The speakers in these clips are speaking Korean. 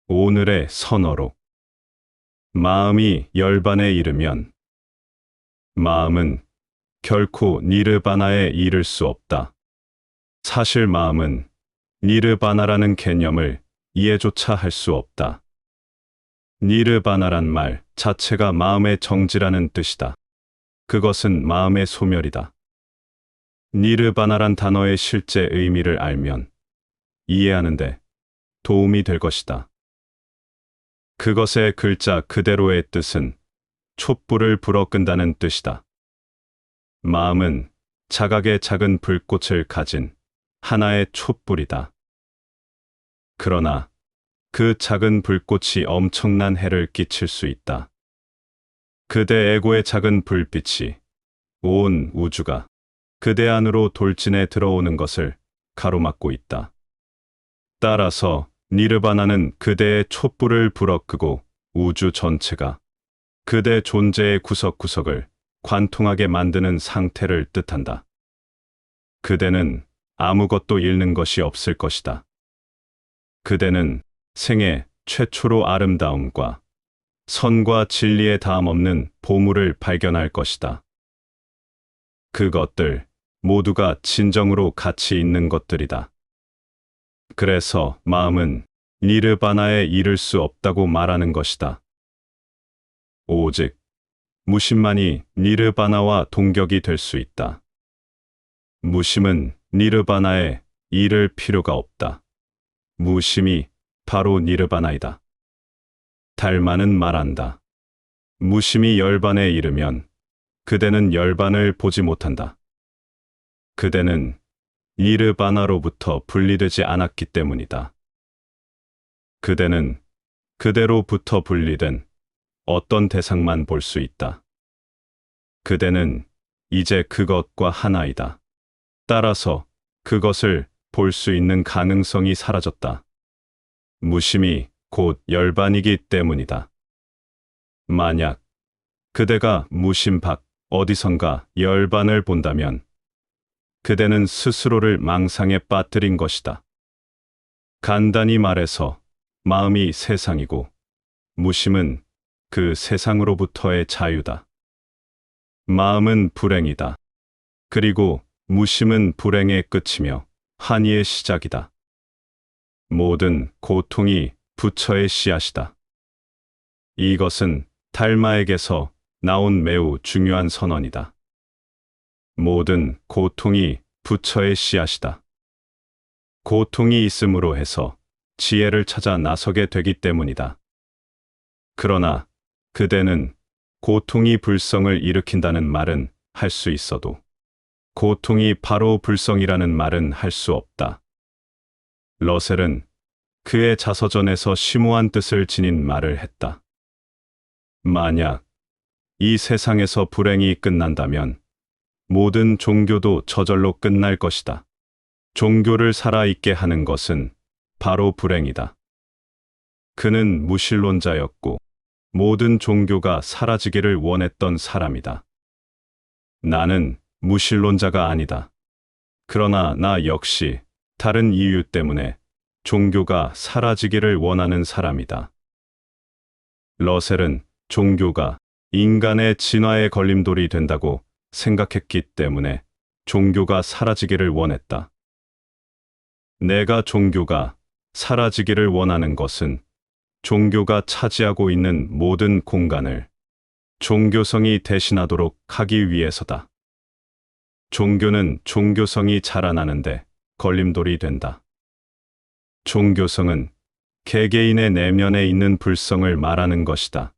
오늘의 선어로. 마음이 열반에 이르면 마음은 결코 니르바나에 이를 수 없다. 사실 마음은 니르바나라는 개념을 이해조차 할 수 없다. 니르바나란 말 자체가 마음의 정지라는 뜻이다. 그것은 마음의 소멸이다. 니르바나란 단어의 실제 의미를 알면 이해하는데 도움이 될 것이다. 그것의 글자 그대로의 뜻은 촛불을 불어 끈다는 뜻이다. 마음은 자각의 작은 불꽃을 가진 하나의 촛불이다. 그러나 그 작은 불꽃이 엄청난 해를 끼칠 수 있다. 그대 에고의 작은 불빛이 온 우주가 그대 안으로 돌진해 들어오는 것을 가로막고 있다. 따라서 니르바나는 그대의 촛불을 불어 끄고 우주 전체가 그대 존재의 구석구석을 관통하게 만드는 상태를 뜻한다. 그대는 아무것도 잃는 것이 없을 것이다. 그대는 생애 최초로 아름다움과 선과 진리의 다음 없는 보물을 발견할 것이다. 그것들 모두가 진정으로 가치 있는 것들이다. 그래서 마음은 니르바나에 이를 수 없다고 말하는 것이다. 오직 무심만이 니르바나와 동격이 될 수 있다. 무심은 니르바나에 이를 필요가 없다. 무심이 바로 니르바나이다. 달마는 말한다. 무심이 열반에 이르면 그대는 열반을 보지 못한다. 그대는 니르바나로부터 분리되지 않았기 때문이다. 그대는 그대로부터 분리된 어떤 대상만 볼 수 있다. 그대는 이제 그것과 하나이다. 따라서 그것을 볼 수 있는 가능성이 사라졌다. 무심이 곧 열반이기 때문이다. 만약 그대가 무심 밖 어디선가 열반을 본다면 그대는 스스로를 망상에 빠뜨린 것이다. 간단히 말해서 마음이 세상이고 무심은 그 세상으로부터의 자유다. 마음은 불행이다. 그리고 무심은 불행의 끝이며 환희의 시작이다. 모든 고통이 부처의 씨앗이다. 이것은 달마에게서 나온 매우 중요한 선언이다. 모든 고통이 부처의 씨앗이다. 고통이 있음으로 해서 지혜를 찾아 나서게 되기 때문이다. 그러나 그대는 고통이 불성을 일으킨다는 말은 할 수 있어도 고통이 바로 불성이라는 말은 할 수 없다. 러셀은 그의 자서전에서 심오한 뜻을 지닌 말을 했다. 만약 이 세상에서 불행이 끝난다면 모든 종교도 저절로 끝날 것이다. 종교를 살아있게 하는 것은 바로 불행이다. 그는 무신론자였고 모든 종교가 사라지기를 원했던 사람이다. 나는 무신론자가 아니다. 그러나 나 역시 다른 이유 때문에 종교가 사라지기를 원하는 사람이다. 러셀은 종교가 인간의 진화의 걸림돌이 된다고 생각했기 때문에 종교가 사라지기를 원했다. 내가 종교가 사라지기를 원하는 것은 종교가 차지하고 있는 모든 공간을 종교성이 대신하도록 하기 위해서다. 종교는 종교성이 자라나는데 걸림돌이 된다. 종교성은 개개인의 내면에 있는 불성을 말하는 것이다.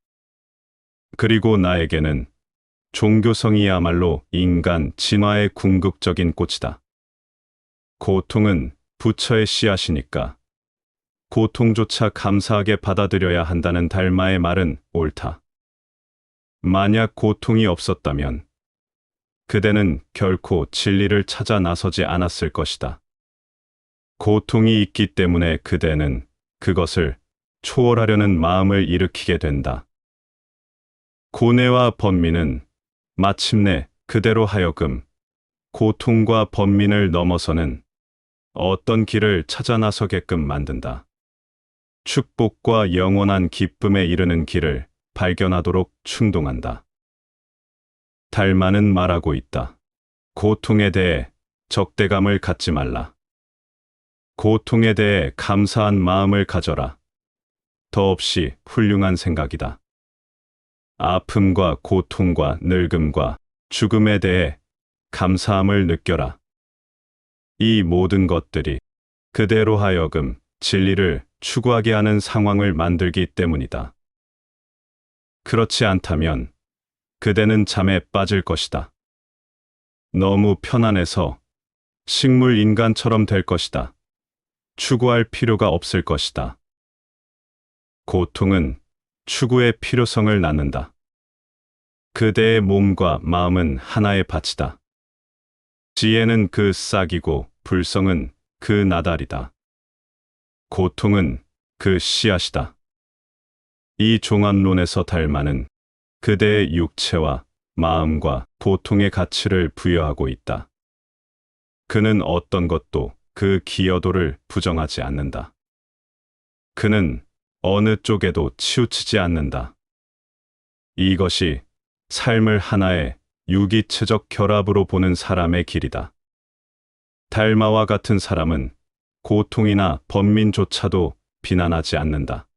그리고 나에게는 종교성이야말로 인간 진화의 궁극적인 꽃이다. 고통은 부처의 씨앗이니까 고통조차 감사하게 받아들여야 한다는 달마의 말은 옳다. 만약 고통이 없었다면 그대는 결코 진리를 찾아 나서지 않았을 것이다. 고통이 있기 때문에 그대는 그것을 초월하려는 마음을 일으키게 된다. 고뇌와 번민은 마침내 그대로 하여금 고통과 번민을 넘어서는 어떤 길을 찾아 나서게끔 만든다. 축복과 영원한 기쁨에 이르는 길을 발견하도록 충동한다. 달마는 말하고 있다. 고통에 대해 적대감을 갖지 말라. 고통에 대해 감사한 마음을 가져라. 더없이 훌륭한 생각이다. 아픔과 고통과 늙음과 죽음에 대해 감사함을 느껴라. 이 모든 것들이 그대로 하여금 진리를 추구하게 하는 상황을 만들기 때문이다. 그렇지 않다면 그대는 잠에 빠질 것이다. 너무 편안해서 식물 인간처럼 될 것이다. 추구할 필요가 없을 것이다. 고통은 추구의 필요성을 낳는다. 그대의 몸과 마음은 하나의 밭이다. 지혜는 그 싹이고 불성은 그 나달이다. 고통은 그 씨앗이다. 이 종합론에서 달마는 그대의 육체와 마음과 고통의 가치를 부여하고 있다. 그는 어떤 것도 그 기여도를 부정하지 않는다. 그는 어느 쪽에도 치우치지 않는다. 이것이 삶을 하나의 유기체적 결합으로 보는 사람의 길이다. 달마와 같은 사람은 고통이나 번민조차도 비난하지 않는다.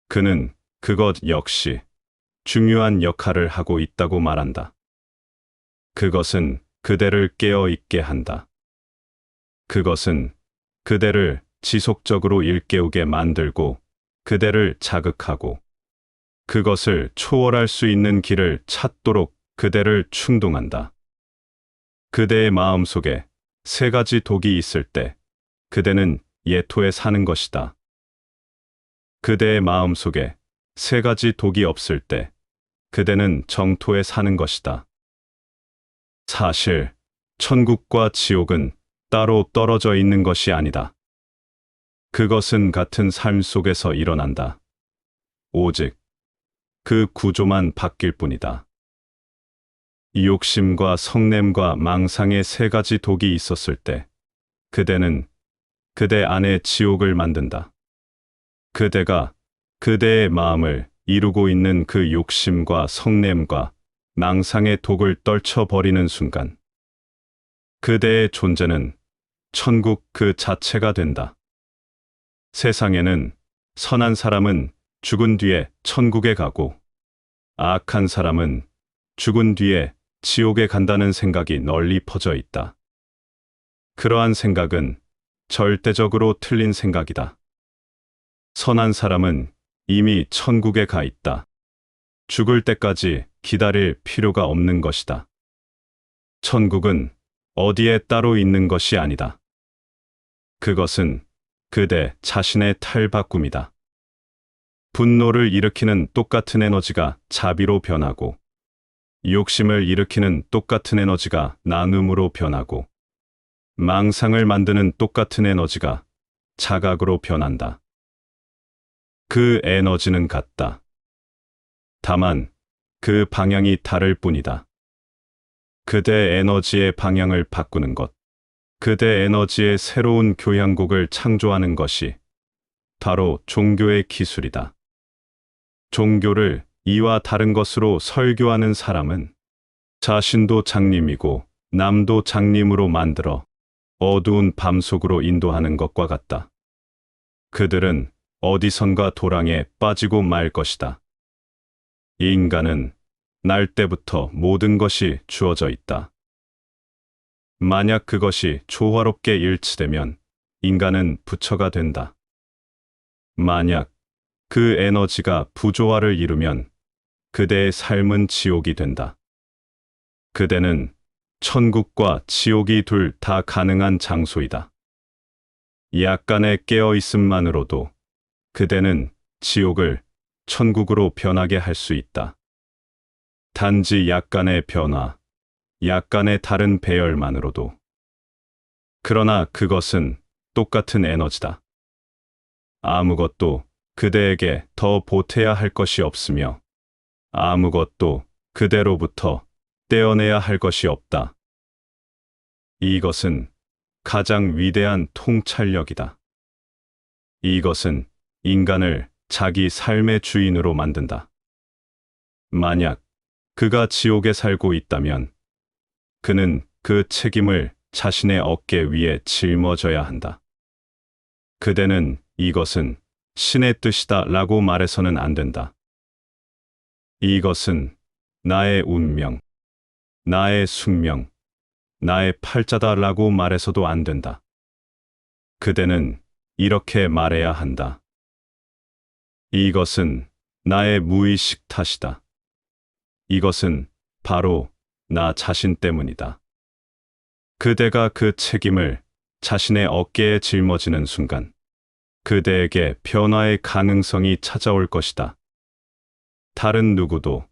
그는 그것 역시 중요한 역할을 하고 있다고 말한다. 그것은 그대를 깨어 있게 한다. 그것은 그대를 지속적으로 일깨우게 만들고 그대를 자극하고 그것을 초월할 수 있는 길을 찾도록 그대를 충동한다. 그대의 마음속에 세 가지 독이 있을 때 그대는 예토에 사는 것이다. 그대의 마음속에 세 가지 독이 없을 때 그대는 정토에 사는 것이다. 사실 천국과 지옥은 따로 떨어져 있는 것이 아니다. 그것은 같은 삶 속에서 일어난다. 오직 그 구조만 바뀔 뿐이다. 욕심과 성냄과 망상의 세 가지 독이 있었을 때 그대는 그대 안에 지옥을 만든다. 그대가 그대의 마음을 이루고 있는 그 욕심과 성냄과 망상의 독을 떨쳐버리는 순간 그대의 존재는 천국 그 자체가 된다. 세상에는 선한 사람은 죽은 뒤에 천국에 가고 악한 사람은 죽은 뒤에 지옥에 간다는 생각이 널리 퍼져 있다. 그러한 생각은 절대적으로 틀린 생각이다. 선한 사람은 이미 천국에 가 있다. 죽을 때까지 기다릴 필요가 없는 것이다. 천국은 어디에 따로 있는 것이 아니다. 그것은 그대 자신의 탈바꿈이다. 분노를 일으키는 똑같은 에너지가 자비로 변하고 욕심을 일으키는 똑같은 에너지가 나눔으로 변하고 망상을 만드는 똑같은 에너지가 자각으로 변한다. 그 에너지는 같다. 다만 그 방향이 다를 뿐이다. 그대 에너지의 방향을 바꾸는 것, 그대 에너지의 새로운 교향곡을 창조하는 것이 바로 종교의 기술이다. 종교를 이와 다른 것으로 설교하는 사람은 자신도 장님이고 남도 장님으로 만들어 어두운 밤 속으로 인도하는 것과 같다. 그들은 어디선가 도랑에 빠지고 말 것이다. 인간은 날 때부터 모든 것이 주어져 있다. 만약 그것이 조화롭게 일치되면 인간은 부처가 된다. 만약 그 에너지가 부조화를 이루면 그대의 삶은 지옥이 된다. 그대는 천국과 지옥이 둘 다 가능한 장소이다. 약간의 깨어있음만으로도 그대는 지옥을 천국으로 변하게 할 수 있다. 단지 약간의 변화, 약간의 다른 배열만으로도. 그러나 그것은 똑같은 에너지다. 아무것도 그대에게 더 보태야 할 것이 없으며 아무것도 그대로부터 떼어내야 할 것이 없다. 이것은 가장 위대한 통찰력이다. 이것은 인간을 자기 삶의 주인으로 만든다. 만약 그가 지옥에 살고 있다면 그는 그 책임을 자신의 어깨 위에 짊어져야 한다. 그대는 이것은 신의 뜻이다 라고 말해서는 안 된다. 이것은 나의 운명, 나의 숙명, 나의 팔자다 라고 말해서도 안 된다. 그대는 이렇게 말해야 한다. 이것은 나의 무의식 탓이다. 이것은 바로 나 자신 때문이다. 그대가 그 책임을 자신의 어깨에 짊어지는 순간 그대에게 변화의 가능성이 찾아올 것이다. 다른 누구도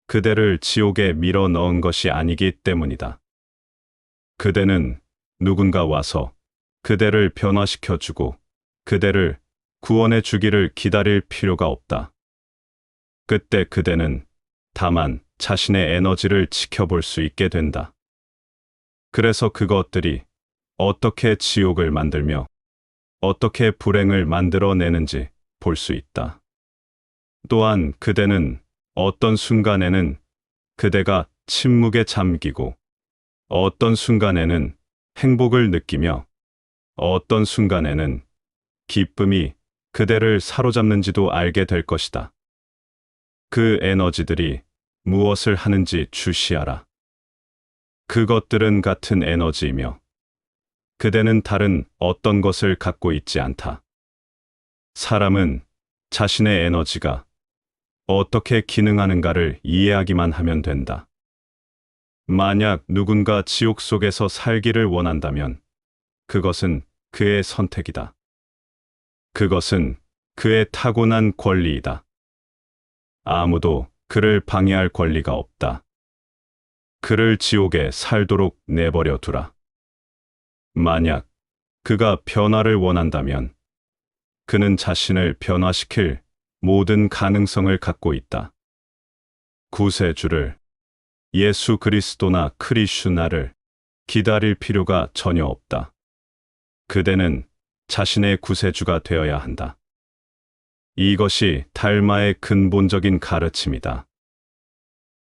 그대를 지옥에 밀어 넣은 것이 아니기 때문이다. 그대는 누군가 와서 그대를 변화시켜주고 그대를 구원해 주기를 기다릴 필요가 없다. 그때 그대는 다만 자신의 에너지를 지켜볼 수 있게 된다. 그래서 그것들이 어떻게 지옥을 만들며 어떻게 불행을 만들어내는지 볼 수 있다. 또한 그대는 어떤 순간에는 그대가 침묵에 잠기고 어떤 순간에는 행복을 느끼며 어떤 순간에는 기쁨이 그대를 사로잡는지도 알게 될 것이다. 그 에너지들이 무엇을 하는지 주시하라. 그것들은 같은 에너지이며 그대는 다른 어떤 것을 갖고 있지 않다. 사람은 자신의 에너지가 어떻게 기능하는가를 이해하기만 하면 된다. 만약 누군가 지옥 속에서 살기를 원한다면 그것은 그의 선택이다. 그것은 그의 타고난 권리이다. 아무도 그를 방해할 권리가 없다. 그를 지옥에 살도록 내버려 두라. 만약 그가 변화를 원한다면 그는 자신을 변화시킬 모든 가능성을 갖고 있다. 구세주를, 예수 그리스도나 크리슈나를 기다릴 필요가 전혀 없다. 그대는 자신의 구세주가 되어야 한다. 이것이 달마의 근본적인 가르침이다.